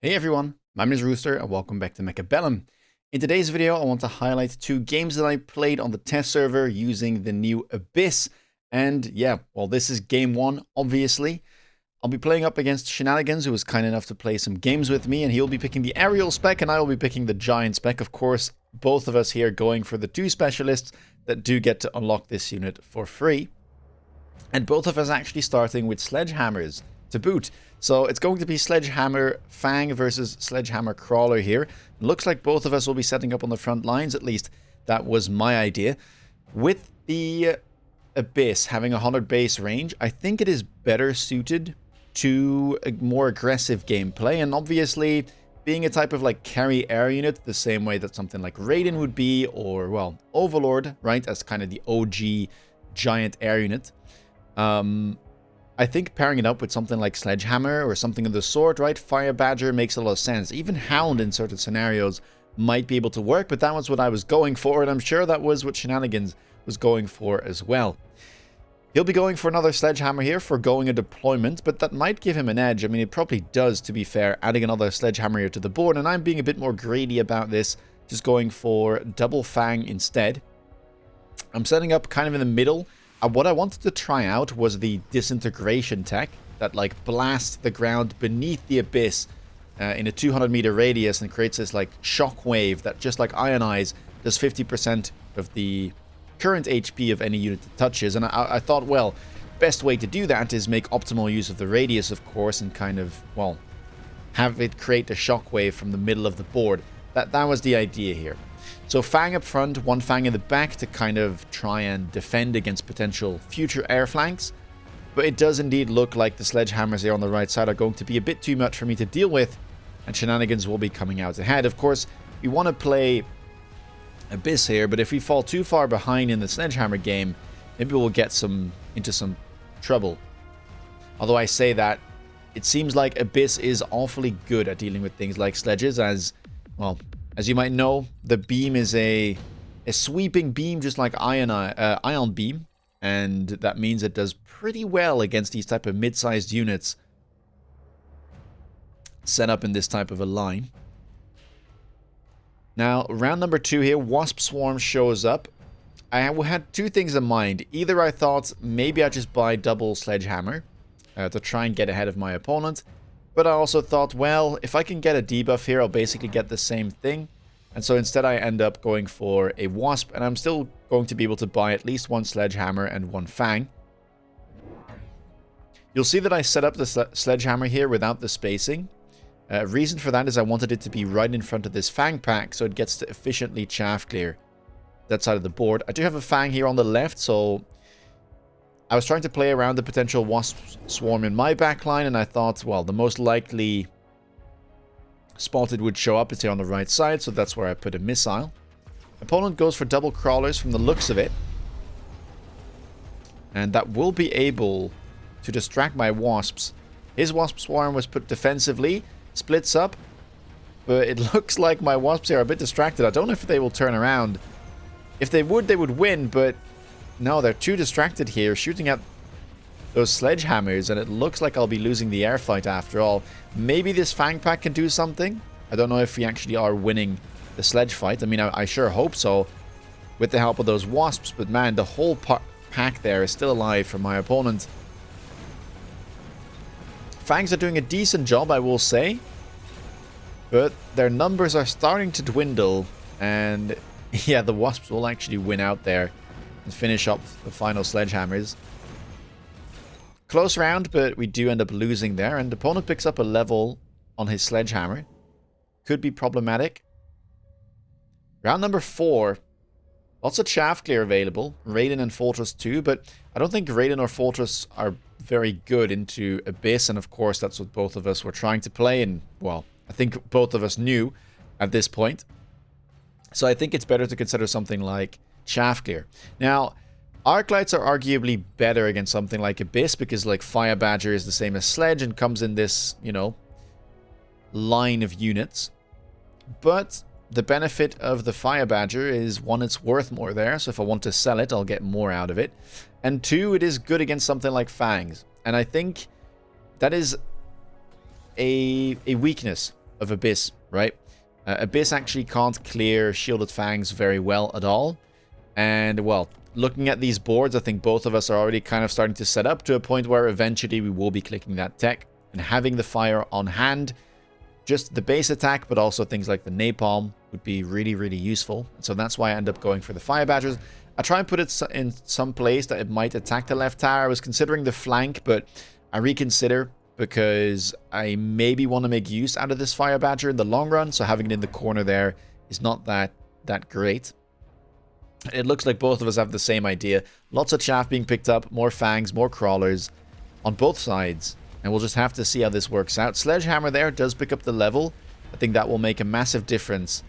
Hey everyone, my name is Rooster and welcome back to Mechabellum. In today's video, I want to highlight two games that I played on the test server using the new Abyss. And yeah, well, this is game one, obviously. I'll be playing up against Shenanigans, who was kind enough to play some games with me, and he'll be picking the aerial spec and I will be picking the giant spec. Of course, both of us here going for the two specialists that do get to unlock this unit for free. And both of us actually starting with sledgehammers to boot. So it's going to be Sledgehammer Fang versus Sledgehammer Crawler here. Looks like both of us will be setting up on the front lines, at least that was my idea. With the Abyss having 100 base range, I think it is better suited to a more aggressive gameplay. And obviously, being a type of like carry air unit, the same way that something like Raiden would be, or well, Overlord, right, as kind of the OG giant air unit. I think pairing it up with something like Sledgehammer or something of the sort, right? Fire Badger makes a lot of sense. Even Hound in certain scenarios might be able to work, but that was what I was going for, and I'm sure that was what Shenanigans was going for as well. He'll be going for another Sledgehammer here for going a deployment, but that might give him an edge. I mean, it probably does, to be fair, adding another Sledgehammer here to the board, and I'm being a bit more greedy about this, just going for double Fang instead. I'm setting up kind of in the middle. What I wanted to try out was the disintegration tech that like blasts the ground beneath the Abyss in a 200 meter radius and creates this like shockwave that, just like Ionize, does 50% of the current HP of any unit it touches. And I thought, well, best way to do that is make optimal use of the radius, of course, and kind of, well, have it create a shockwave from the middle of the board. That was the idea here. So Fang up front, one Fang in the back to kind of try and defend against potential future air flanks. But it does indeed look like the Sledgehammers here on the right side are going to be a bit too much for me to deal with, and Shenanigans will be coming out ahead. Of course, we want to play Abyss here, but if we fall too far behind in the Sledgehammer game, maybe we'll get into some trouble. Although I say that, it seems like Abyss is awfully good at dealing with things like sledges, as, well, as you might know, the beam is a sweeping beam, just like Ion Beam, and that means it does pretty well against these type of mid-sized units set up in this type of a line. Now, round number 2 here, Wasp Swarm shows up. I had two things in mind. Either I thought maybe I just buy double Sledgehammer to try and get ahead of my opponent. But I also thought, well, if I can get a debuff here, I'll basically get the same thing. And so instead I end up going for a Wasp, and I'm still going to be able to buy at least one Sledgehammer and one Fang. You'll see that I set up the Sledgehammer here without the spacing. Reason for that is I wanted it to be right in front of this Fang pack, so it gets to efficiently chaff clear that side of the board. I do have a Fang here on the left, so I was trying to play around the potential Wasp Swarm in my backline, and I thought, well, the most likely spot it would show up is here on the right side, so that's where I put a missile. Opponent goes for double crawlers from the looks of it, and that will be able to distract my Wasps. His Wasp Swarm was put defensively, splits up, but it looks like my Wasps here are a bit distracted. I don't know if they will turn around. If they would win, but no, they're too distracted here, shooting at those Sledgehammers, and it looks like I'll be losing the air fight after all. Maybe this Fang pack can do something. I don't know if we actually are winning the sledge fight. I mean, I sure hope so, with the help of those Wasps, but man, the whole pack there is still alive for my opponent. Fangs are doing a decent job, I will say, but their numbers are starting to dwindle, and yeah, the Wasps will actually win out there and finish up the final Sledgehammers. Close round, but we do end up losing there, and the opponent picks up a level on his Sledgehammer. Could be problematic. Round number 4. Lots of chaff clear available. Raiden and Fortress 2, but I don't think Raiden or Fortress are very good into Abyss, and of course that's what both of us were trying to play, and well, I think both of us knew at this point. So I think it's better to consider something like chaff clear. Now, Arclights are arguably better against something like Abyss, because like Fire Badger is the same as Sledge and comes in this, you know, line of units. But the benefit of the Fire Badger is, one, it's worth more there, so if I want to sell it, I'll get more out of it. And two, it is good against something like Fangs. And I think that is a weakness of Abyss, right? Abyss actually can't clear Shielded Fangs very well at all. And, well, looking at these boards, I think both of us are already kind of starting to set up to a point where eventually we will be clicking that tech. And having the fire on hand, just the base attack, but also things like the napalm would be really, really useful. So that's why I end up going for the Fire Badgers. I try and put it in some place that it might attack the left tower. I was considering the flank, but I reconsider because I maybe want to make use out of this Fire Badger in the long run. So having it in the corner there is not that great. It looks like both of us have the same idea. Lots of chaff being picked up, more fangs, more crawlers on both sides. And we'll just have to see how this works out. Sledgehammer there does pick up the level. I think that will make a massive difference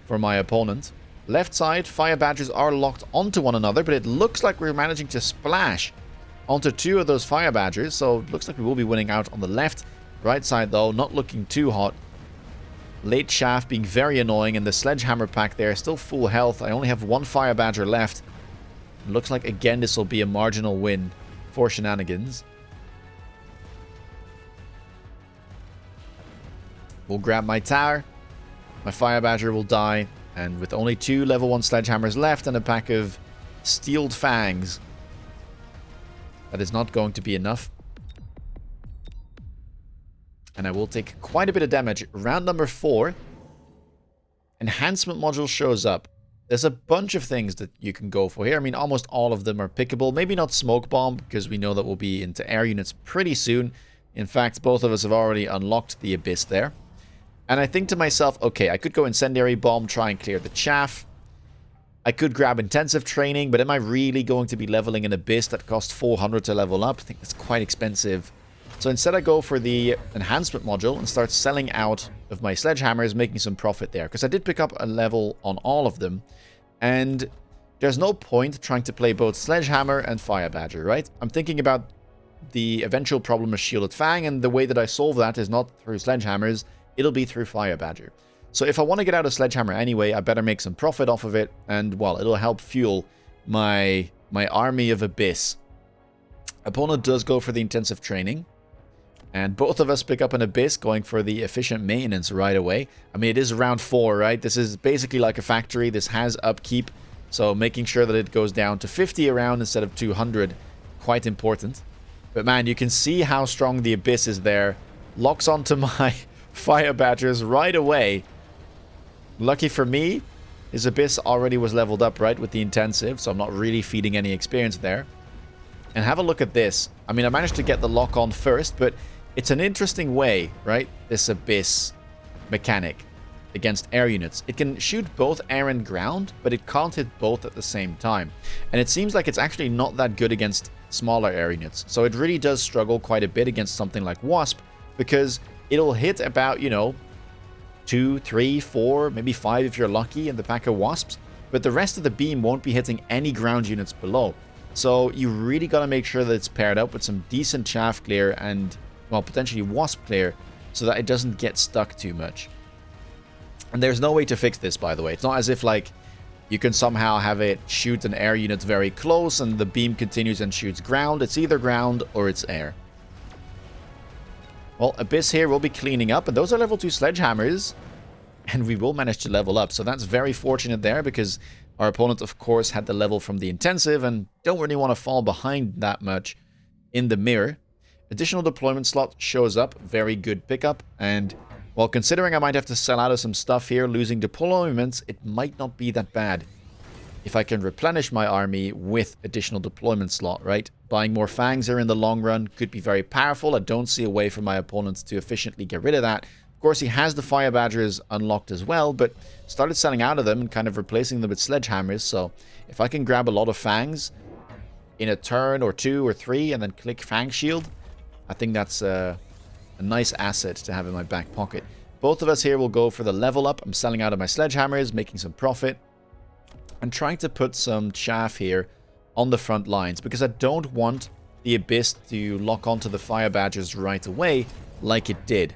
for my opponent. Left side, Fire Badgers are locked onto one another, but it looks like we're managing to splash onto two of those Fire Badgers. So it looks like we will be winning out on the left. Right side, though, not looking too hot. Late shaft being very annoying, and the Sledgehammer pack there, still full health. I only have one Fire Badger left. It looks like, again, this will be a marginal win for Shenanigans. We'll grab my tower. My Fire Badger will die. And with only 2 level 1 Sledgehammers left and a pack of Steeled Fangs, that is not going to be enough. And I will take quite a bit of damage. Round number 4. Enhancement module shows up. There's a bunch of things that you can go for here. I mean, almost all of them are pickable. Maybe not Smoke Bomb, because we know that we'll be into air units pretty soon. In fact, both of us have already unlocked the Abyss there. And I think to myself, okay, I could go Incendiary Bomb, try and clear the chaff. I could grab Intensive Training, but am I really going to be leveling an Abyss that costs 400 to level up? I think that's quite expensive. So instead I go for the Enhancement module and start selling out of my Sledgehammers, making some profit there. Because I did pick up a level on all of them. And there's no point trying to play both Sledgehammer and Fire Badger, right? I'm thinking about the eventual problem of Shielded Fang, and the way that I solve that is not through Sledgehammers, it'll be through Fire Badger. So if I want to get out of Sledgehammer anyway, I better make some profit off of it, and, well, it'll help fuel my army of Abyss. Opponent does go for the Intensive Training, and both of us pick up an Abyss, going for the Efficient Maintenance right away. I mean, it is round 4, right? This is basically like a factory. This has upkeep, so making sure that it goes down to 50 a round instead of 200, quite important. But man, you can see how strong the Abyss is there. Locks onto my Fire Badgers right away. Lucky for me, his Abyss already was leveled up, right, with the Intensive, so I'm not really feeding any experience there. And have a look at this. I mean, I managed to get the lock on first, but it's an interesting way, right, this Abyss mechanic against air units. It can shoot both air and ground, but it can't hit both at the same time. And it seems like it's actually not that good against smaller air units. So it really does struggle quite a bit against something like Wasp, because it'll hit about, you know, 2, 3, 4, maybe 5 if you're lucky in the pack of Wasps, but the rest of the beam won't be hitting any ground units below. So you really got to make sure that it's paired up with some decent chaff clear and, well, potentially Wasp clear, so that it doesn't get stuck too much. And there's no way to fix this, by the way. It's not as if, like, you can somehow have it shoot an air unit very close and the beam continues and shoots ground. It's either ground or it's air. Well, Abyss here will be cleaning up, and those are level 2 Sledgehammers, and we will manage to level up. So that's very fortunate there, because our opponent, of course, had the level from the Intensive, and don't really want to fall behind that much in the mirror. Additional deployment slot shows up, very good pickup, and, well, considering I might have to sell out of some stuff here, losing deployments, it might not be that bad if I can replenish my army with additional deployment slot, right? Buying more Fangs here in the long run could be very powerful. I don't see a way for my opponents to efficiently get rid of that. Of course, he has the Fire Badgers unlocked as well, but started selling out of them and kind of replacing them with Sledgehammers. So if I can grab a lot of Fangs in a turn or 2 or 3 and then click Fang Shield, I think that's a nice asset to have in my back pocket. Both of us here will go for the level up. I'm selling out of my Sledgehammers, making some profit. I'm trying to put some chaff here on the front lines, because I don't want the Abyss to lock onto the Fire Badgers right away like it did.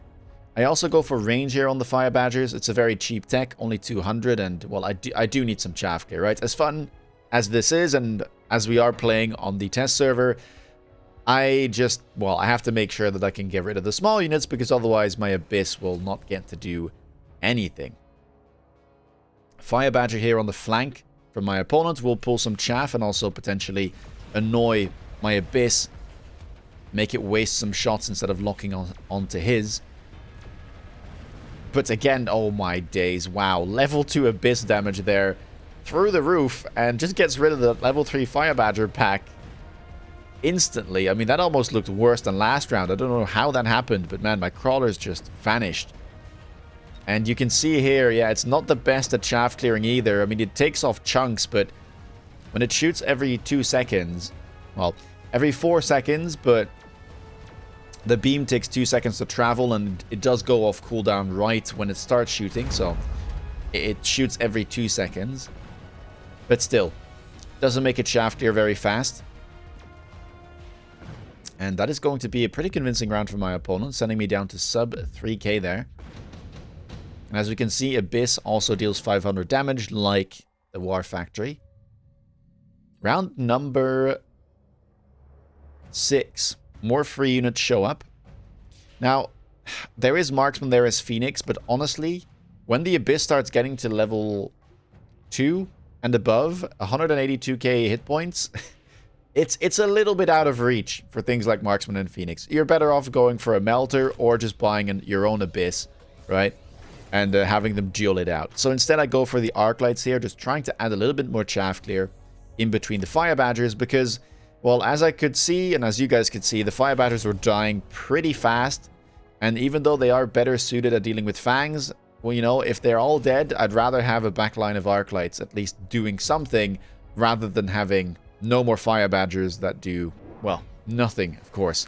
I also go for range here on the Fire Badgers. It's a very cheap tech, only 200, and, well, I do need some chaff clear, right? As fun as this is, and as we are playing on the test server, well, I have to make sure that I can get rid of the small units, because otherwise my Abyss will not get to do anything. Fire Badger here on the flank from my opponent will pull some chaff and also potentially annoy my Abyss. Make it waste some shots instead of locking onto his. But again, oh my days, wow. Level 2 Abyss damage there through the roof, and just gets rid of the level 3 Fire Badger pack instantly. I mean, that almost looked worse than last round. I don't know how that happened, but man, my crawlers just vanished. And you can see here, yeah, it's not the best at chaff clearing either. I mean, it takes off chunks, but when it shoots every 2 seconds, well, every 4 seconds, but the beam takes 2 seconds to travel, and it does go off cooldown right when it starts shooting, so it shoots every 2 seconds. But still, doesn't make it chaff clear very fast. And that is going to be a pretty convincing round for my opponent, sending me down to sub 3k there. And as we can see, Abyss also deals 500 damage, like the War Factory. Round number 6. More free units show up. Now, there is Marksman, there is Phoenix, but honestly, when the Abyss starts getting to level 2 and above, 182k hit points, it's a little bit out of reach for things like Marksman and Phoenix. You're better off going for a Melter or just buying your own Abyss, right? And having them duel it out. So instead I go for the Arc Lights here, just trying to add a little bit more chaff clear in between the Fire Badgers, because, well, as I could see, and as you guys could see, the Fire Badgers were dying pretty fast. And even though they are better suited at dealing with Fangs, well, you know, if they're all dead, I'd rather have a backline of Arc Lights at least doing something, rather than having no more Fire Badgers that do, well, nothing, of course.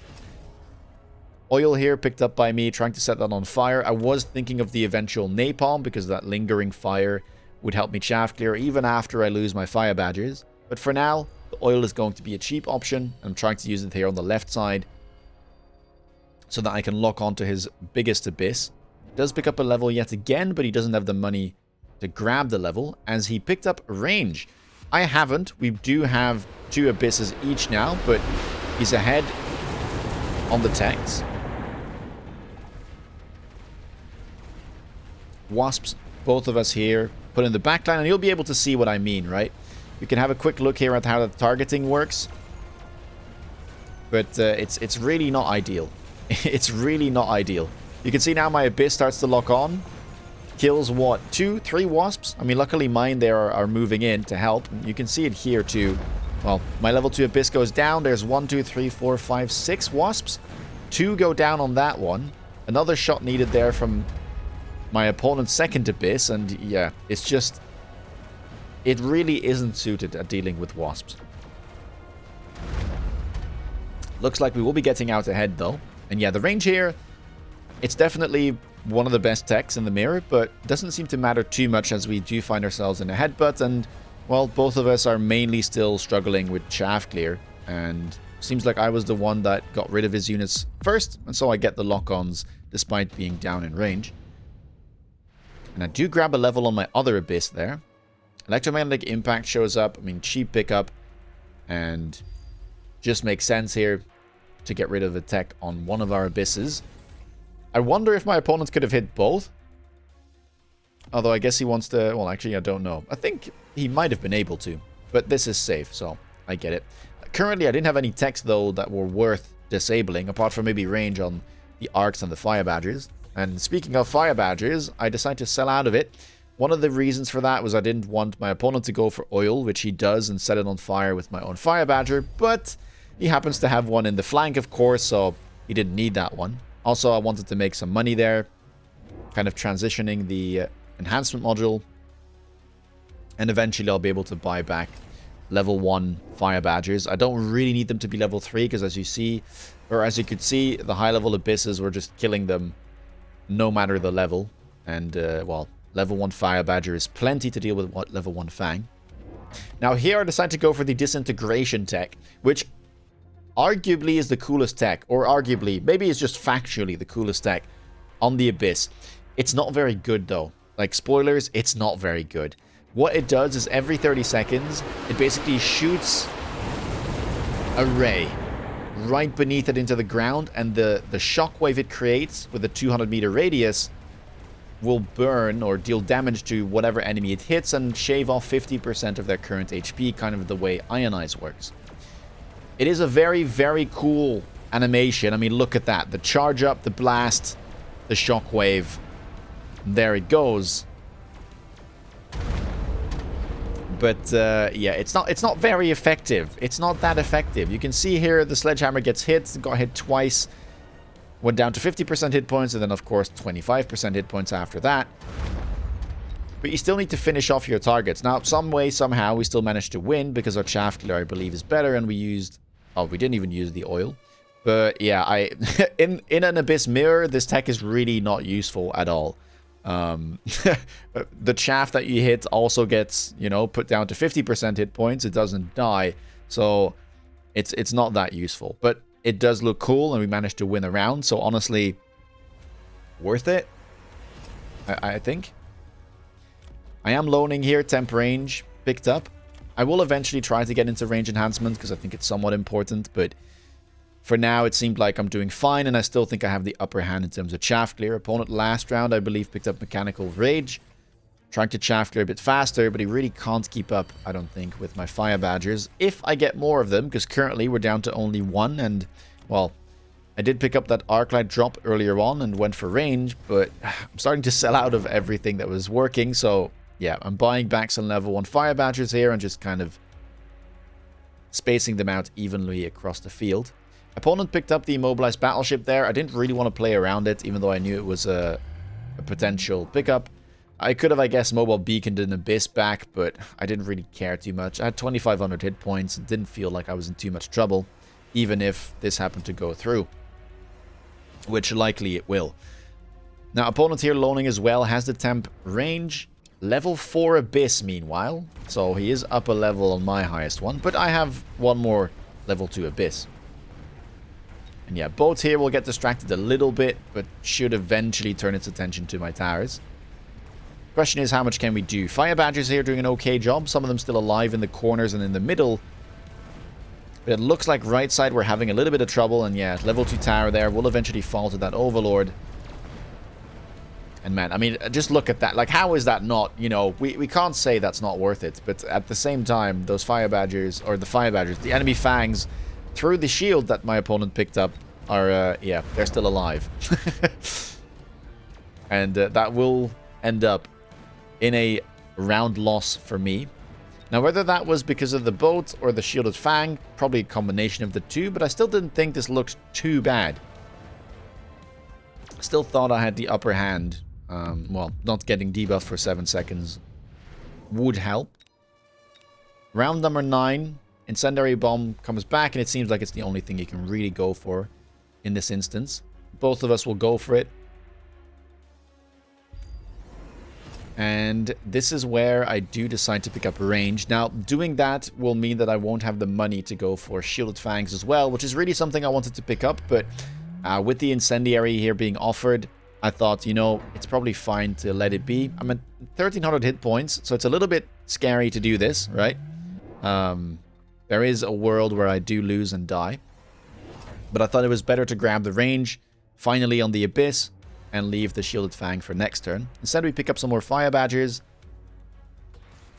Oil here picked up by me, trying to set that on fire. I was thinking of the eventual napalm, because that lingering fire would help me chaff clear even after I lose my Fire Badgers. But for now, the oil is going to be a cheap option. I'm trying to use it here on the left side so that I can lock onto his biggest Abyss. He does pick up a level yet again, but he doesn't have the money to grab the level, as he picked up range. I haven't. We do have 2 Abysses each now, but he's ahead on the techs. Wasps, both of us here, put in the backline, and you'll be able to see what I mean, right? You can have a quick look here at how the targeting works. But it's really not ideal. It's really not ideal. You can see now my Abyss starts to lock on. Kills, what, 2, 3 Wasps? I mean, luckily mine there are moving in to help. And you can see it here too. Well, my level 2 Abyss goes down. There's 1, 2, 3, 4, 5, 6 Wasps. 2 go down on that one. Another shot needed there from my opponent's second Abyss, and yeah, it's just, it really isn't suited at dealing with Wasps. Looks like we will be getting out ahead though. And yeah, the range here, it's definitely one of the best techs in the mirror, but doesn't seem to matter too much, as we do find ourselves in a headbutt, and well, both of us are mainly still struggling with chaff clear, and seems like I was the one that got rid of his units first, and so I get the lock-ons despite being down in range. And I do grab a level on my other Abyss there. Electromagnetic Impact shows up. I mean, cheap pickup. And just makes sense here to get rid of a tech on one of our Abysses. I wonder if my opponent could have hit both. Although I guess he wants to... Well, actually, I don't know. I think he might have been able to. But this is safe, so I get it. Currently, I didn't have any techs, though, that were worth disabling, apart from maybe range on the Arcs and the Fire Badgers. And speaking of Fire Badgers, I decided to sell out of it. One of the reasons for that was I didn't want my opponent to go for oil, which he does, and set it on fire with my own Fire Badger, but he happens to have one in the flank, of course, so he didn't need that one. Also, I wanted to make some money there, kind of transitioning the enhancement module, and eventually I'll be able to buy back level 1 Fire Badgers. I don't really need them to be level 3, because as you see, or as you could see, the high level Abysses were just killing them no matter the level. And, well, level 1 Fire Badger is plenty to deal with level 1 Fang. Now here I decided to go for the Disintegration tech, which arguably is the coolest tech, or arguably, maybe it's just factually the coolest tech on the Abyss. It's not very good though. Like, spoilers, it's not very good. What it does is every 30 seconds, it basically shoots a ray right beneath it into the ground, and the shockwave it creates with a 200-meter radius will burn or deal damage to whatever enemy it hits and shave off 50% of their current HP, kind of the way Ionize works. It is a very, very cool animation. I mean, look at that. The charge up, the blast, the shockwave. There it goes. But yeah, it's not very effective. It's not that effective. You can see here the sledgehammer gets hit, got hit twice, went down to 50% hit points, and then of course 25% hit points after that. But you still need to finish off your targets. Now, some way, somehow, we still managed to win because our chaff killer, I believe, is better, and we used... Oh, we didn't even use the oil. But yeah, in an Abyss mirror, this tech is really not useful at all. The chaff that you hit also gets, you know, put down to 50% hit points. It doesn't die. So it's not that useful. But it does look cool, and we managed to win a round. So honestly, worth it, I think. I am loaning here, temp range picked up. I will eventually try to get into range enhancement because I think it's somewhat important, but for now it seemed like I'm doing fine, and I still think I have the upper hand in terms of chaff clear. Opponent last round, I believe, picked up mechanical rage, trying to chaff clear a bit faster, but he really can't keep up, I don't think, with my fire badgers if I get more of them, because currently we're down to only one. And well, I did pick up that arclight drop earlier on and went for range, but I'm starting to sell out of everything that was working. So yeah, I'm buying back some level 1 fire badgers here and just kind of spacing them out evenly across the field. Opponent picked up the immobilized battleship there. I didn't really want to play around it, even though I knew it was a potential pickup. I could have, I guess, mobile beaconed an Abyss back, but I didn't really care too much. I had 2,500 hit points and didn't feel like I was in too much trouble, even if this happened to go through, which likely it will. Now, opponent here loaning as well has the temp range. Level 4 Abyss, meanwhile. So he is up a level on my highest one, but I have one more level 2 Abyss. And yeah, boat here will get distracted a little bit, but should eventually turn its attention to my towers. Question is, how much can we do? Fire badgers here doing an okay job. Some of them still alive in the corners and in the middle. But it looks like right side we're having a little bit of trouble. And yeah, level 2 tower there will eventually fall to that overlord. And man, I mean, just look at that. Like, how is that not, you know, we can't say that's not worth it. But at the same time, those fire badgers, or the fire badgers, the enemy fangs through the shield that my opponent picked up are, yeah, they're still alive. And that will end up in a round loss for me. Now, whether that was because of the boat or the shielded fang, probably a combination of the two, but I still didn't think this looked too bad. Still thought I had the upper hand. Well, not getting debuffed for 7 seconds would help. Round number 9, Incendiary Bomb comes back, and it seems like it's the only thing you can really go for in this instance. Both of us will go for it. And this is where I do decide to pick up range. Now, doing that will mean that I won't have the money to go for Shielded Fangs as well, which is really something I wanted to pick up, but with the Incendiary here being offered, I thought, you know, it's probably fine to let it be. I'm at 1,300 hit points, so it's a little bit scary to do this, right? There is a world where I do lose and die. But I thought it was better to grab the range, finally on the Abyss, and leave the Shielded Fang for next turn. Instead, we pick up some more Fire Badgers,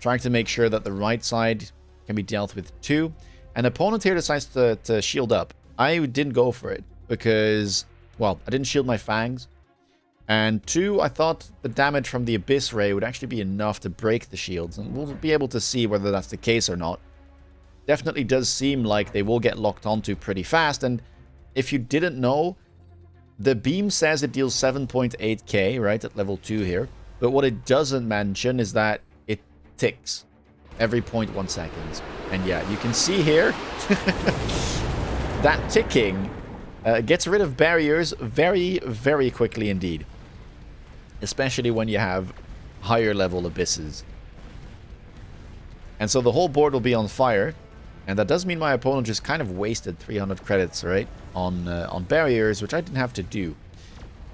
trying to make sure that the right side can be dealt with too. And opponent here decides to shield up. I didn't go for it because, well, I didn't shield my Fangs. And 2, I thought the damage from the Abyss Ray would actually be enough to break the shields. And we'll be able to see whether that's the case or not. Definitely does seem like they will get locked onto pretty fast. And if you didn't know, the beam says it deals 7.8k, right, at level 2 here. But what it doesn't mention is that it ticks every 0.1 seconds. And yeah, you can see here, that ticking gets rid of barriers very, very quickly indeed. Especially when you have higher level abysses. And so the whole board will be on fire. And that does mean my opponent just kind of wasted 300 credits, right, on barriers, which I didn't have to do.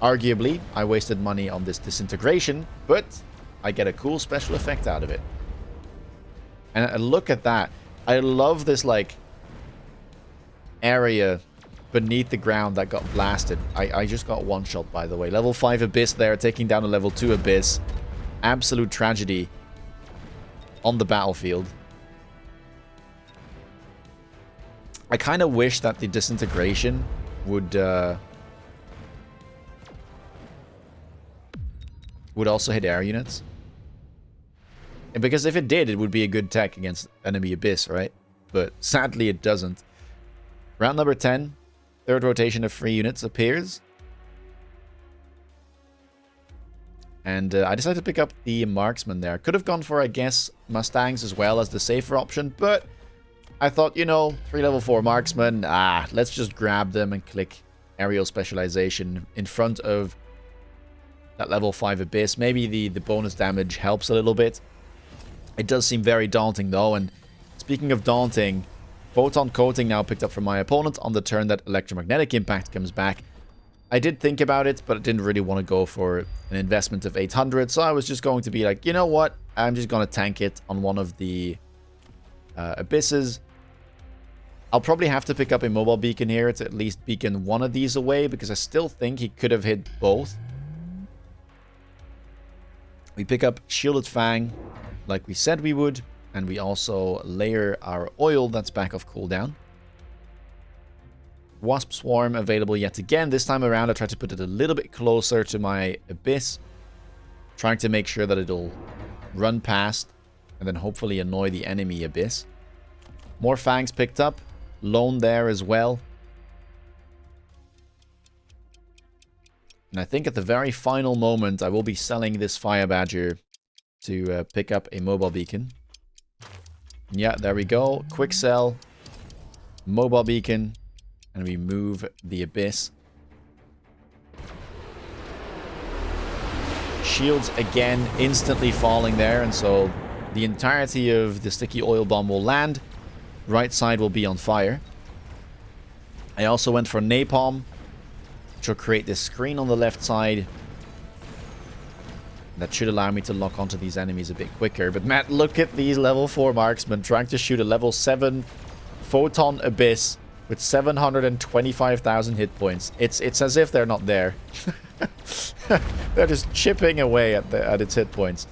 Arguably, I wasted money on this disintegration, but I get a cool special effect out of it. And look at that. I love this, like, area beneath the ground that got blasted. I just got one shot, by the way. Level 5 Abyss there, taking down a level 2 Abyss. Absolute tragedy on the battlefield. I kind of wish that the disintegration would also hit air units. Because if it did, it would be a good tech against enemy Abyss, right? But sadly, it doesn't. Round number 10. Third rotation of free units appears. And I decided to pick up the marksman there. Could have gone for, I guess, Mustangs as well as the safer option. But I thought, you know, 3 level 4 marksmen. Let's just grab them and click aerial specialization in front of that level 5 Abyss. Maybe the bonus damage helps a little bit. It does seem very daunting though, and speaking of daunting, Photon Coating now picked up from my opponent on the turn that Electromagnetic Impact comes back. I did think about it, but I didn't really want to go for an investment of 800, so I was just going to be like, you know what, I'm just going to tank it on one of the Abysses. I'll probably have to pick up a mobile beacon here to at least beacon one of these away, because I still think he could have hit both. We pick up Shielded Fang, like we said we would, and we also layer our oil that's back off cooldown. Wasp Swarm available yet again. This time around I tried to put it a little bit closer to my Abyss, trying to make sure that it'll run past and then hopefully annoy the enemy Abyss. More Fangs picked up, Lone there as well. And I think at the very final moment I will be selling this Fire Badger to pick up a mobile beacon. Yeah, there we go. Quick sell. Mobile beacon. And we move the Abyss. Shields again instantly falling there. And so the entirety of the sticky oil bomb will land. Right side will be on fire. I also went for Napalm, which will create this screen on the left side. That should allow me to lock onto these enemies a bit quicker. But Matt, look at these level 4 marksmen trying to shoot a level 7 Photon Abyss with 725,000 hit points. It's as if they're not there. They're just chipping away at its hit points.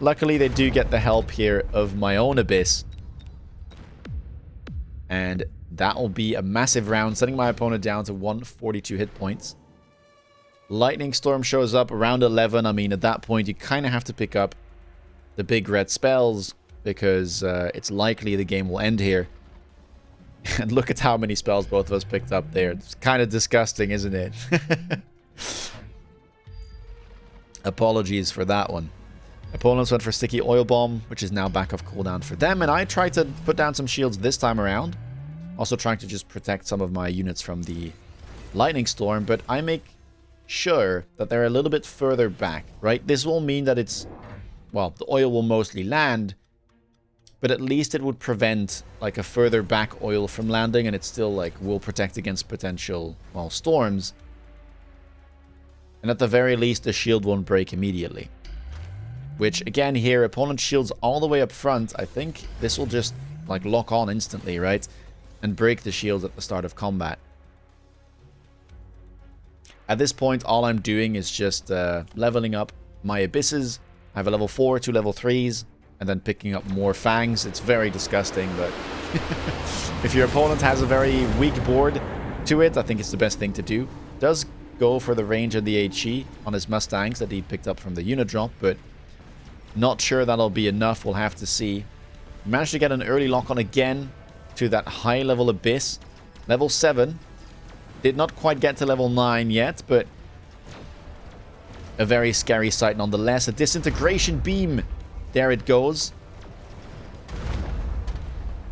Luckily, they do get the help here of my own Abyss. And that will be a massive round, sending my opponent down to 142 hit points. Lightning Storm shows up around 11. I mean, at that point, you kind of have to pick up the big red spells because it's likely the game will end here. And look at how many spells both of us picked up there. It's kind of disgusting, isn't it? Apologies for that one. Opponents went for Sticky Oil Bomb, which is now back off cooldown for them. And I tried to put down some shields this time around. Also trying to just protect some of my units from the Lightning Storm. But I make sure that they're a little bit further back, right? This will mean that it's, well, the oil will mostly land, but at least it would prevent like a further back oil from landing, and it still like will protect against potential, well, storms. And at the very least, the shield won't break immediately. Which again here, opponent shields all the way up front. I think this will just like lock on instantly, right? And break the shields at the start of combat. At this point, all I'm doing is just leveling up my Abysses. I have a level 4, 2 level 3s, and then picking up more Fangs. It's very disgusting, but if your opponent has a very weak board to it, I think it's the best thing to do. Does go for the range of the HE on his Mustangs that he picked up from the unit drop, but not sure that'll be enough. We'll have to see. Managed to get an early lock on again to that high level Abyss. Level 7. Did not quite get to level 9 yet, but a very scary sight nonetheless. A disintegration beam. There it goes.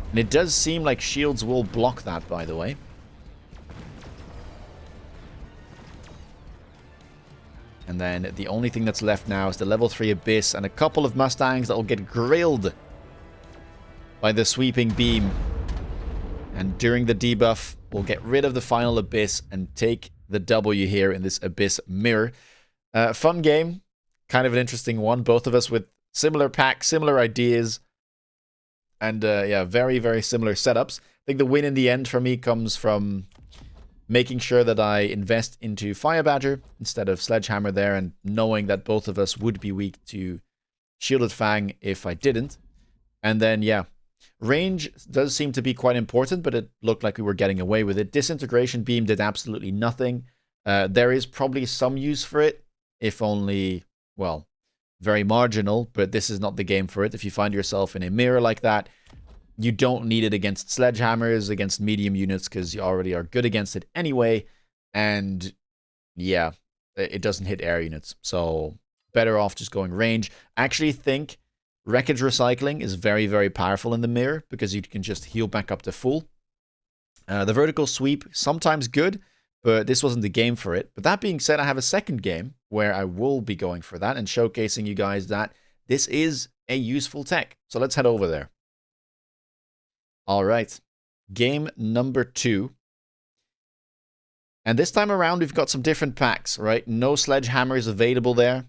And it does seem like shields will block that, by the way. And then the only thing that's left now is the level 3 Abyss and a couple of Mustangs that will get grilled by the sweeping beam. And during the debuff, we'll get rid of the final Abyss and take the W here in this Abyss mirror. Fun game. Kind of an interesting one. Both of us with similar packs, similar ideas. And yeah, very, very similar setups. I think the win in the end for me comes from making sure that I invest into Fire Badger instead of Sledgehammer there, and knowing that both of us would be weak to Shielded Fang if I didn't. And then, yeah, range does seem to be quite important, but it looked like we were getting away with it. Disintegration Beam did absolutely nothing. There is probably some use for it, if only, well, very marginal, but this is not the game for it. If you find yourself in a mirror like that, you don't need it against sledgehammers, against medium units, because you already are good against it anyway. And yeah, it doesn't hit air units. So better off just going range. I actually think Wreckage Recycling is very, very powerful in the mirror, because you can just heal back up to full. The Vertical Sweep, sometimes good, but this wasn't the game for it. But that being said, I have a second game where I will be going for that and showcasing you guys that this is a useful tech. So let's head over there. All right, game number 2. And this time around, we've got some different packs, right? No Sledgehammers available there.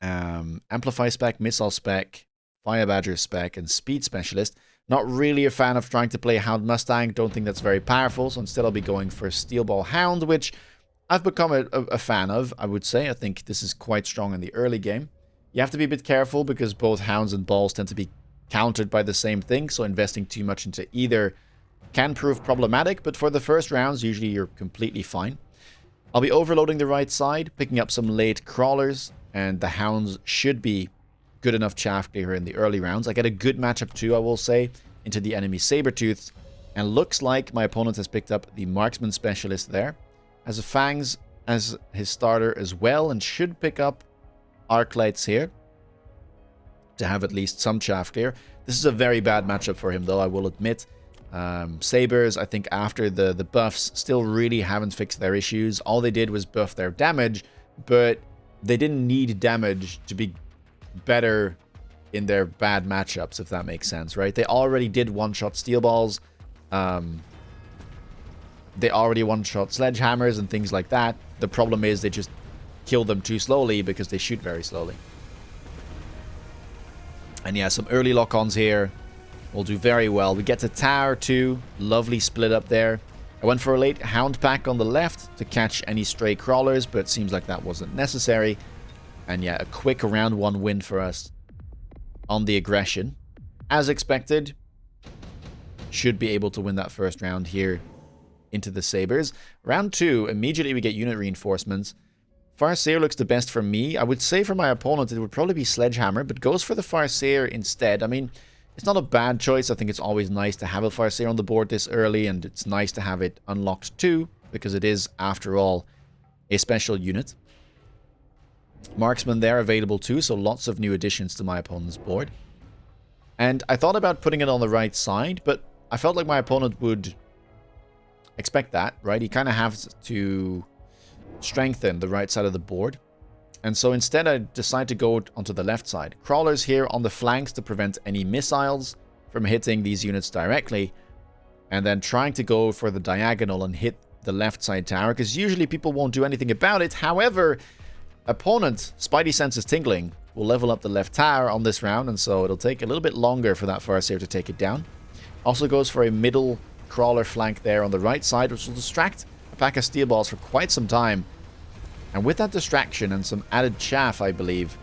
Amplify Spec, Missile Spec, Fire Badger Spec, and Speed Specialist. Not really a fan of trying to play Hound Mustang. Don't think that's very powerful. So instead I'll be going for Steel Ball Hound, which I've become a fan of, I would say. I think this is quite strong in the early game. You have to be a bit careful because both Hounds and Balls tend to be countered by the same thing. So investing too much into either can prove problematic. But for the first rounds, usually you're completely fine. I'll be overloading the right side, picking up some late crawlers. And the Hounds should be good enough chaff clear in the early rounds. I get a good matchup too, I will say, into the enemy Sabertooths. And looks like my opponent has picked up the Marksman Specialist there. Has a Fangs as his starter as well, and should pick up Arclights here to have at least some chaff clear. This is a very bad matchup for him though, I will admit. Sabers, I think after the buffs, still really haven't fixed their issues. All they did was buff their damage, but they didn't need damage to be better in their bad matchups, if that makes sense, right? They already did one-shot Steel Balls. They already one-shot Sledgehammers and things like that. The problem is they just kill them too slowly because they shoot very slowly. And yeah, some early lock-ons here will do very well. We get to Tower 2. Lovely split up there. I went for a late Hound Pack on the left to catch any stray crawlers, but it seems like that wasn't necessary. And yeah, a quick round 1 win for us on the aggression. As expected, should be able to win that first round here into the Sabers. Round 2, immediately we get unit reinforcements. Farseer looks the best for me. I would say for my opponent it would probably be Sledgehammer, but goes for the Farseer instead. I mean, it's not a bad choice. I think it's always nice to have a Farseer on the board this early, and it's nice to have it unlocked too, because it is, after all, a special unit. Marksman there available too, so lots of new additions to my opponent's board. And I thought about putting it on the right side, but I felt like my opponent would expect that, right? He kind of has to strengthen the right side of the board. And so instead I decide to go onto the left side. Crawlers here on the flanks to prevent any missiles from hitting these units directly. And then trying to go for the diagonal and hit the left side tower, because usually people won't do anything about it. However, opponent, Spidey Sense is tingling, will level up the left tower on this round, and so it'll take a little bit longer for that Farseer to take it down. Also goes for a middle crawler flank there on the right side, which will distract a pack of Steel Balls for quite some time. And with that distraction and some added chaff, I believe,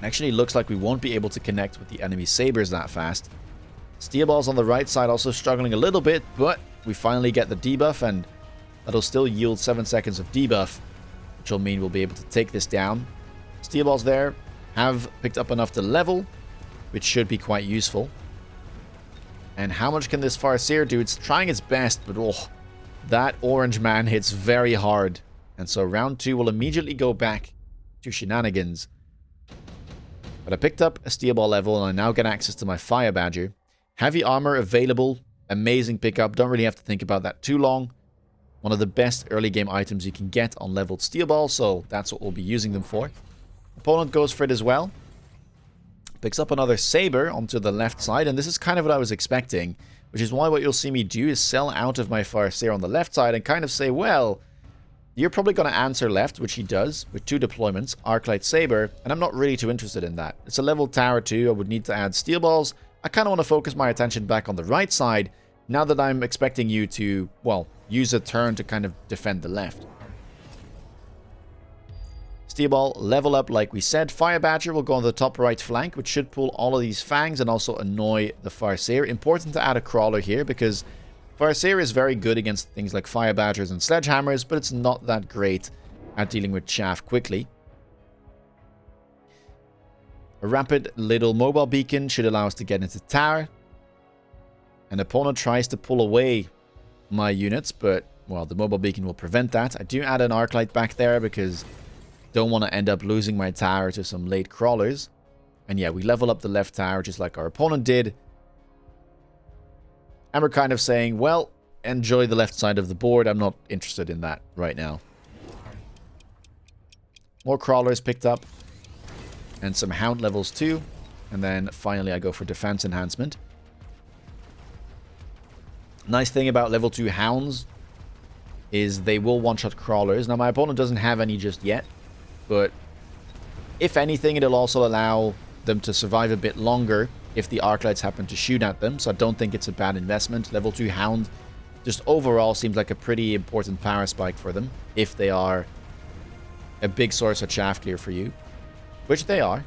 it actually looks like we won't be able to connect with the enemy Sabers that fast. Steel Balls on the right side also struggling a little bit, but we finally get the debuff, and that'll still yield 7 seconds of debuff, which will mean we'll be able to take this down. Steel Balls there have picked up enough to level, which should be quite useful. And how much can this Farseer do? It's trying its best, but oh, that orange man hits very hard. And so round 2 will immediately go back to shenanigans. But I picked up a Steel Ball level, and I now get access to my Fire Badger. Heavy armor available. Amazing pickup. Don't really have to think about that too long. One of the best early game items you can get on leveled Steel Balls, so that's what we'll be using them for. Opponent goes for it as well. Picks up another Saber onto the left side, and this is kind of what I was expecting, which is why what you'll see me do is sell out of my Farseer on the left side and kind of say, well, you're probably going to answer left, which he does, with 2 deployments, Arclight Saber, and I'm not really too interested in that. It's a level tower too, I would need to add Steel Balls. I kind of want to focus my attention back on the right side, now that I'm expecting you to, well, use a turn to kind of defend the left. Steel Ball, level up like we said. Fire Badger will go on the top right flank, which should pull all of these fangs and also annoy the Farseer. Important to add a crawler here because Farseer is very good against things like Fire Badgers and Sledgehammers, but it's not that great at dealing with chaff quickly. A rapid little mobile beacon should allow us to get into tower. An opponent tries to pull away my units, but, well, the mobile beacon will prevent that. I do add an arc light back there because don't want to end up losing my tower to some late crawlers. And yeah, we level up the left tower just like our opponent did. And we're kind of saying, well, enjoy the left side of the board. I'm not interested in that right now. More crawlers picked up. And some hound levels too. And then finally I go for defense enhancement. Nice thing about level 2 hounds is they will one-shot crawlers. Now my opponent doesn't have any just yet. But if anything, it'll also allow them to survive a bit longer if the arc lights happen to shoot at them. So I don't think it's a bad investment. Level 2 hound just overall seems like a pretty important power spike for them if they are a big source of chaff clear for you, which they are.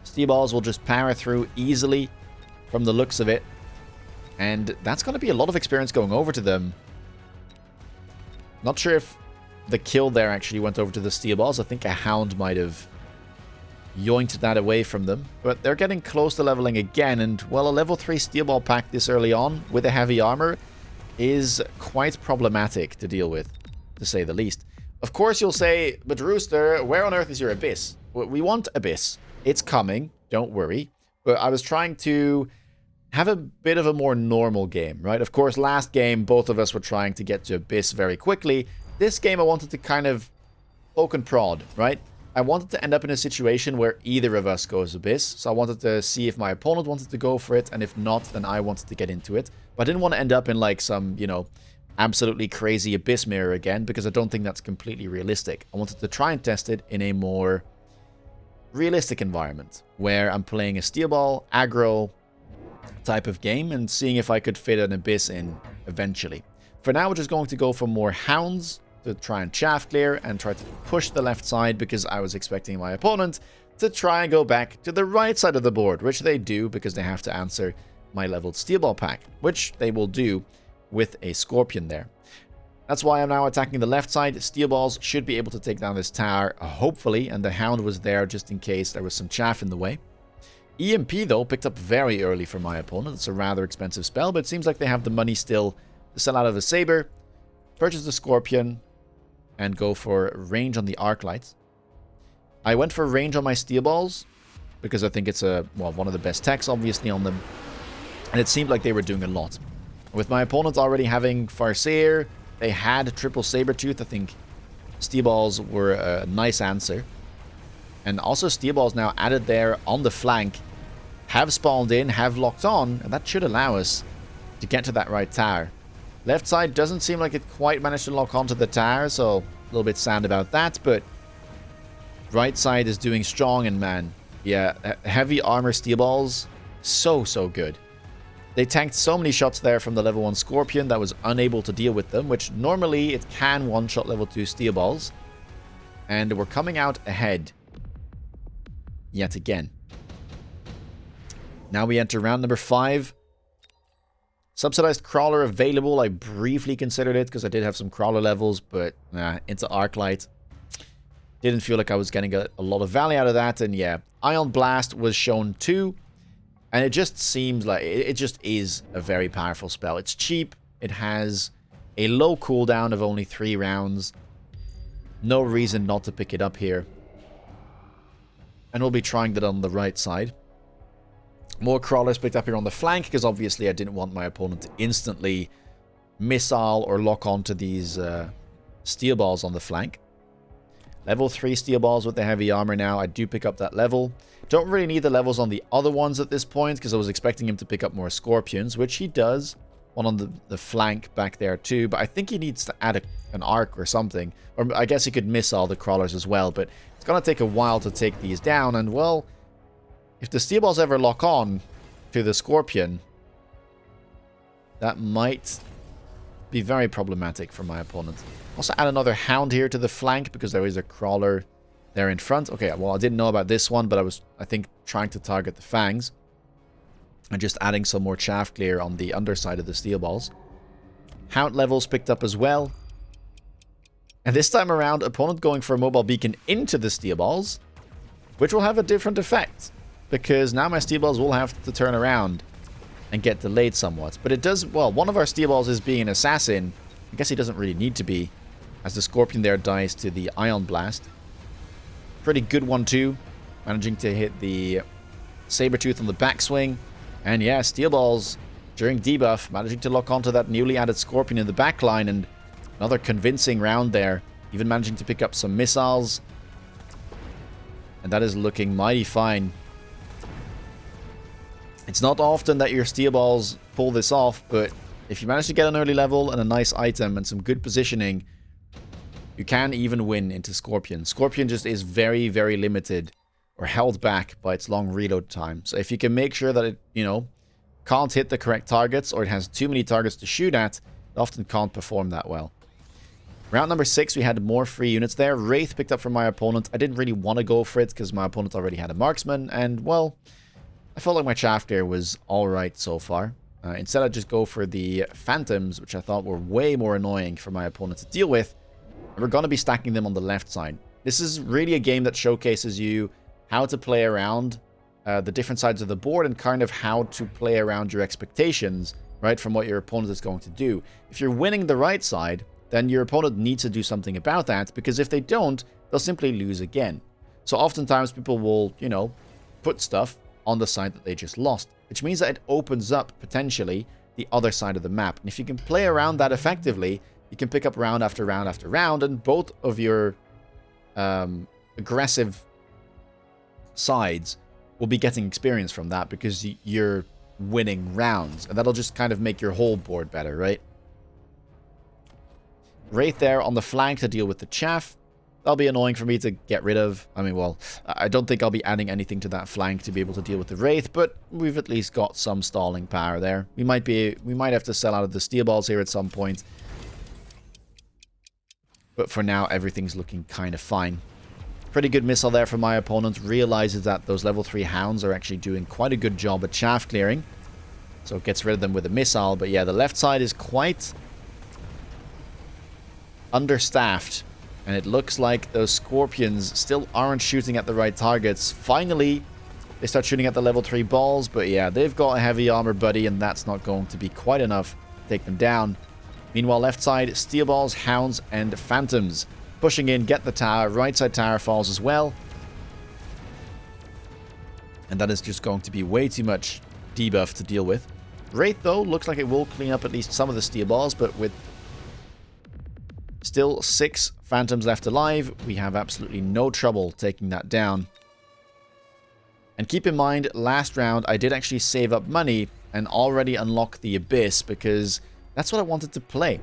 Steel Balls will just power through easily from the looks of it. And that's going to be a lot of experience going over to them. Not sure if the kill there actually went over to the Steel Balls. I think a hound might have yoinked that away from them. But they're getting close to leveling again. And, well, a level 3 Steel Ball pack this early on with a heavy armor is quite problematic to deal with, to say the least. Of course, you'll say, but Rooster, where on earth is your Abyss? We want Abyss. It's coming. Don't worry. But I was trying to have a bit of a more normal game, right? Of course, last game, both of us were trying to get to Abyss very quickly. This game, I wanted to kind of poke and prod, right? I wanted to end up in a situation where either of us goes Abyss. So I wanted to see if my opponent wanted to go for it. And if not, then I wanted to get into it. But I didn't want to end up in like some, you know, absolutely crazy Abyss mirror again. Because I don't think that's completely realistic. I wanted to try and test it in a more realistic environment. Where I'm playing a Steel Ball, aggro type of game. And seeing if I could fit an Abyss in eventually. For now, we're just going to go for more hounds to try and chaff clear and try to push the left side because I was expecting my opponent to try and go back to the right side of the board, which they do because they have to answer my leveled Steel Ball pack, which they will do with a Scorpion there. That's why I'm now attacking the left side. Steel Balls should be able to take down this tower, hopefully, and the hound was there just in case there was some chaff in the way. EMP, though, picked up very early for my opponent. It's a rather expensive spell, but it seems like they have the money still to sell out of a Saber, purchase the Scorpion, and go for range on the arc lights. I went for range on my Steel Balls because I think it's one of the best techs, obviously, on them. And it seemed like they were doing a lot. With my opponent already having Farseer, they had triple Sabertooth. I think Steel Balls were a nice answer. And also Steel Balls now added there on the flank, have spawned in, have locked on, and that should allow us to get to that right tower. Left side doesn't seem like it quite managed to lock onto the tower, so a little bit sad about that, but right side is doing strong, and man, yeah, heavy armor Steel Balls, so good. They tanked so many shots there from the level 1 Scorpion that was unable to deal with them, which normally it can one-shot level 2 Steel Balls. And we're coming out ahead yet again. Now we enter round number 5. Subsidized Crawler available. I briefly considered it because I did have some Crawler levels, but into Arclight. Didn't feel like I was getting a lot of value out of that. And yeah, Ion Blast was shown too. And it just seems like it just is a very powerful spell. It's cheap. It has a low cooldown of only 3 rounds. No reason not to pick it up here. And we'll be trying that on the right side. More crawlers picked up here on the flank, because obviously I didn't want my opponent to instantly missile or lock onto these Steel Balls on the flank. Level 3 Steel Balls with the heavy armor now. I do pick up that level. Don't really need the levels on the other ones at this point, because I was expecting him to pick up more Scorpions, which he does. One on the flank back there too, but I think he needs to add an arc or something. Or I guess he could missile the crawlers as well, but it's going to take a while to take these down, and well, if the Steel Balls ever lock on to the Scorpion, that might be very problematic for my opponent. Also add another hound here to the flank because there is a crawler there in front. Okay, well, I didn't know about this one, but I was, I think, trying to target the fangs. And just adding some more chaff clear on the underside of the steel balls. Hound levels picked up as well. And this time around, opponent going for a mobile beacon into the steel balls, which will have a different effect. Because now my steel balls will have to turn around and get delayed somewhat. But it does, well, one of our steel balls is being an assassin. I guess he doesn't really need to be, as the Scorpion there dies to the Ion Blast. Pretty good one too, managing to hit the Sabertooth on the backswing. And yeah, steel balls during debuff, managing to lock onto that newly added Scorpion in the backline, and another convincing round there. Even managing to pick up some missiles. And that is looking mighty fine. It's not often that your steel balls pull this off, but if you manage to get an early level and a nice item and some good positioning, you can even win into Scorpion. Scorpion just is very, very limited or held back by its long reload time. So if you can make sure that it, you know, can't hit the correct targets, or it has too many targets to shoot at, it often can't perform that well. Round number 6, we had more free units there. Wraith picked up from my opponent. I didn't really want to go for it because my opponent already had a marksman, and well, I felt like my chaff there was alright so far. Instead, I just go for the phantoms, which I thought were way more annoying for my opponent to deal with. And we're going to be stacking them on the left side. This is really a game that showcases you how to play around the different sides of the board and kind of how to play around your expectations, right, from what your opponent is going to do. If you're winning the right side, then your opponent needs to do something about that, because if they don't, they'll simply lose again. So oftentimes people will, you know, put stuff on the side that they just lost, which means that it opens up, potentially, the other side of the map. And if you can play around that effectively, you can pick up round after round after round, and both of your aggressive sides will be getting experience from that because you're winning rounds, and that'll just kind of make your whole board better, right? Wraith there on the flank to deal with the chaff. That'll be annoying for me to get rid of. I mean, well, I don't think I'll be adding anything to that flank to be able to deal with the Wraith, but we've at least got some stalling power there. We might have to sell out of the steel balls here at some point. But for now, everything's looking kind of fine. Pretty good missile there from my opponent. Realizes that those level 3 hounds are actually doing quite a good job at chaff clearing. So it gets rid of them with a missile. But yeah, the left side is quite understaffed. And it looks like those Scorpions still aren't shooting at the right targets. Finally, they start shooting at the level 3 balls. But yeah, they've got a heavy armor buddy, and that's not going to be quite enough to take them down. Meanwhile, left side, steel balls, hounds, and phantoms. Pushing in, get the tower. Right side tower falls as well. And that is just going to be way too much debuff to deal with. Wraith, though, looks like it will clean up at least some of the steel balls, but with still 6 phantoms left alive, we have absolutely no trouble taking that down. And keep in mind, last round, I did actually save up money and already unlock the Abyss because that's what I wanted to play.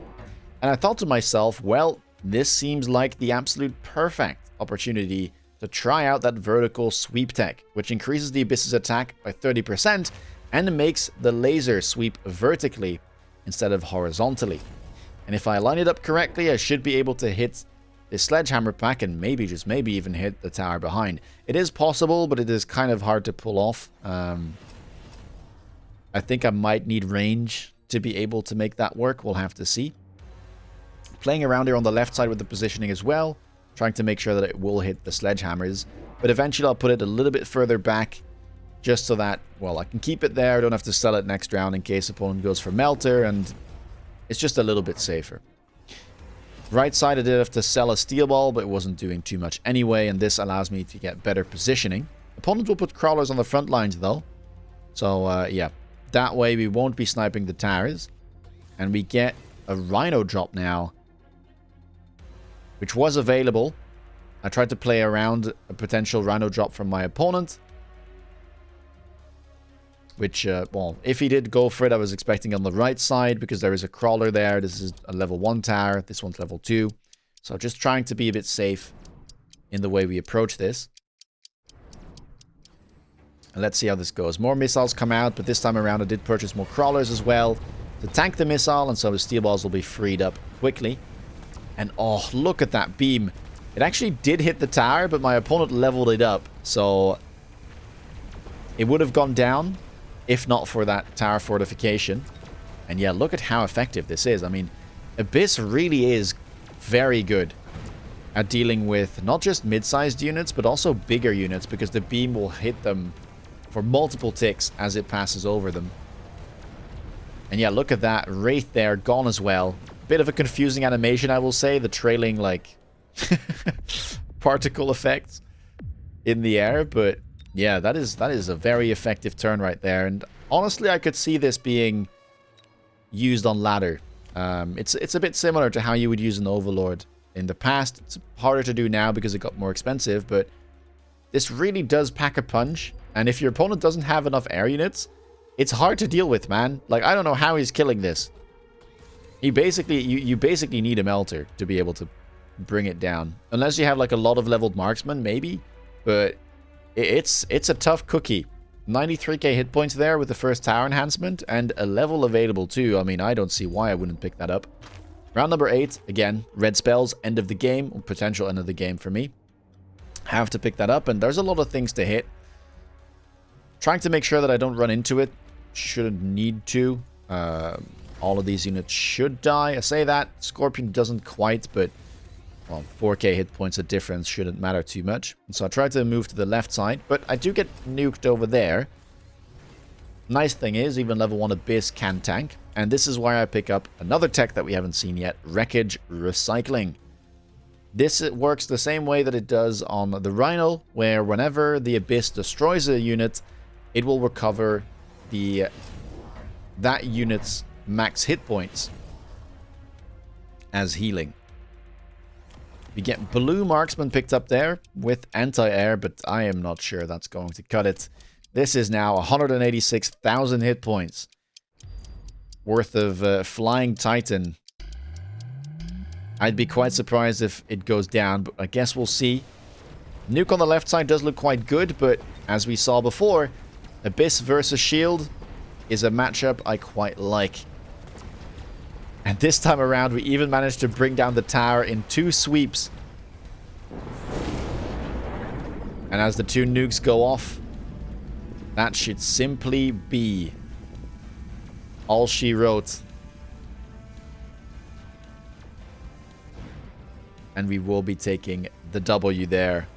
And I thought to myself, well, this seems like the absolute perfect opportunity to try out that vertical sweep tech, which increases the Abyss's attack by 30% and makes the laser sweep vertically instead of horizontally. And if I line it up correctly, I should be able to hit the sledgehammer pack and maybe, just maybe, even hit the tower behind. It is possible, but it is kind of hard to pull off. I think I might need range to be able to make that work. We'll have to see. Playing around here on the left side with the positioning as well, trying to make sure that it will hit the sledgehammers. But eventually I'll put it a little bit further back just so that, well, I can keep it there. I don't have to sell it next round in case opponent goes for Melter, and it's just a little bit safer. Right side I did have to sell a steel ball, but it wasn't doing too much anyway, and this allows me to get better positioning. Opponent will put crawlers on the front lines though. So yeah, that way we won't be sniping the towers. And we get a rhino drop now, which was available. I tried to play around a potential rhino drop from my opponent. Which, well, if he did go for it, I was expecting on the right side because there is a crawler there. This is a level 1 tower. This one's level 2. So just trying to be a bit safe in the way we approach this. And let's see how this goes. More missiles come out, but this time around I did purchase more crawlers as well to tank the missile, and so his steel balls will be freed up quickly. And oh, look at that beam. It actually did hit the tower, but my opponent leveled it up. So it would have gone down if not for that tower fortification. And yeah, look at how effective this is. I mean, Abyss really is very good at dealing with not just mid-sized units, but also bigger units, because the beam will hit them for multiple ticks as it passes over them. And yeah, look at that. Wraith there, gone as well. Bit of a confusing animation, I will say. The trailing, like, particle effects in the air. But yeah, that is a very effective turn right there. And honestly, I could see this being used on ladder. It's a bit similar to how you would use an Overlord in the past. It's harder to do now because it got more expensive, but this really does pack a punch. And if your opponent doesn't have enough air units, it's hard to deal with, man. Like, I don't know how he's killing this. He basically, you basically need a melter to be able to bring it down. Unless you have like a lot of leveled marksmen, maybe. But it's a tough cookie. 93k hit points there with the first tower enhancement, and a level available too. I mean, I don't see why I wouldn't pick that up. Round number 8, again, red spells, end of the game, or potential end of the game for me. Have to pick that up, and there's a lot of things to hit. Trying to make sure that I don't run into it. Shouldn't need to. All of these units should die. I say that. Scorpion doesn't quite, but well, 4k hit points of difference shouldn't matter too much. And so I try to move to the left side, but I do get nuked over there. Nice thing is, even level 1 Abyss can tank. And this is why I pick up another tech that we haven't seen yet, Wreckage Recycling. This works the same way that it does on the Rhino, where whenever the Abyss destroys a unit, it will recover that unit's max hit points as healing. We get Blue Marksman picked up there with anti-air, but I am not sure that's going to cut it. This is now 186,000 hit points worth of Flying Titan. I'd be quite surprised if it goes down, but I guess we'll see. Nuke on the left side does look quite good, but as we saw before, Abyss versus Shield is a matchup I quite like. And this time around, we even managed to bring down the tower in 2 sweeps. And as the 2 nukes go off, that should simply be all she wrote. And we will be taking the W there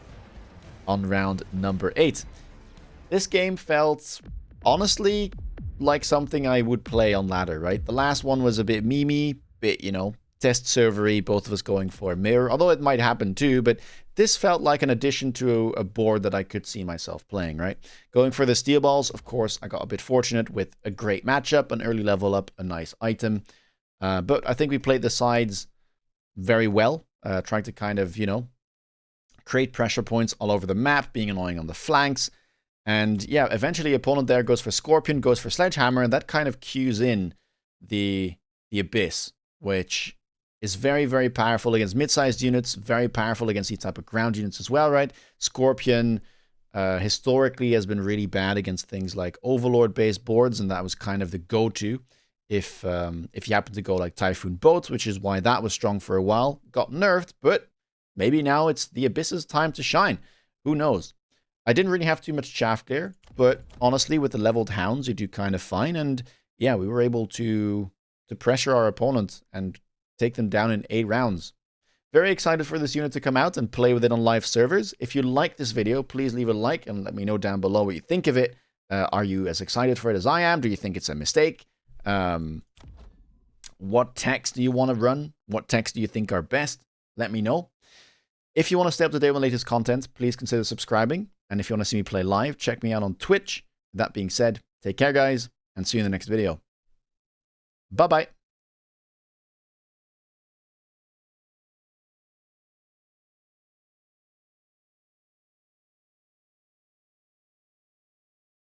on round number 8. This game felt, honestly, like something I would play on ladder, right? The last one was a bit memey, bit, you know, test servery, both of us going for a mirror, although it might happen too, but this felt like an addition to a board that I could see myself playing, right? Going for the steel balls, of course, I got a bit fortunate with a great matchup, an early level up, a nice item, but I think we played the sides very well, trying to kind of, you know, create pressure points all over the map, being annoying on the flanks. And yeah, eventually opponent there goes for Scorpion, goes for Sledgehammer, and that kind of cues in the Abyss, which is very, very powerful against mid-sized units, very powerful against these type of ground units as well, right? Scorpion historically has been really bad against things like Overlord-based boards, and that was kind of the go-to if you happen to go like Typhoon Boats, which is why that was strong for a while. Got nerfed, but maybe now it's the Abyss's time to shine. Who knows? I didn't really have too much chaff clear, but honestly, with the leveled hounds, you do kind of fine. And yeah, we were able to pressure our opponent and take them down in 8 rounds. Very excited for this unit to come out and play with it on live servers. If you like this video, please leave a like and let me know down below what you think of it. Are you as excited for it as I am? Do you think it's a mistake? What techs do you want to run? What techs do you think are best? Let me know. If you want to stay up to date with latest content, please consider subscribing. And if you want to see me play live, check me out on Twitch. That being said, take care, guys, and see you in the next video. Bye-bye.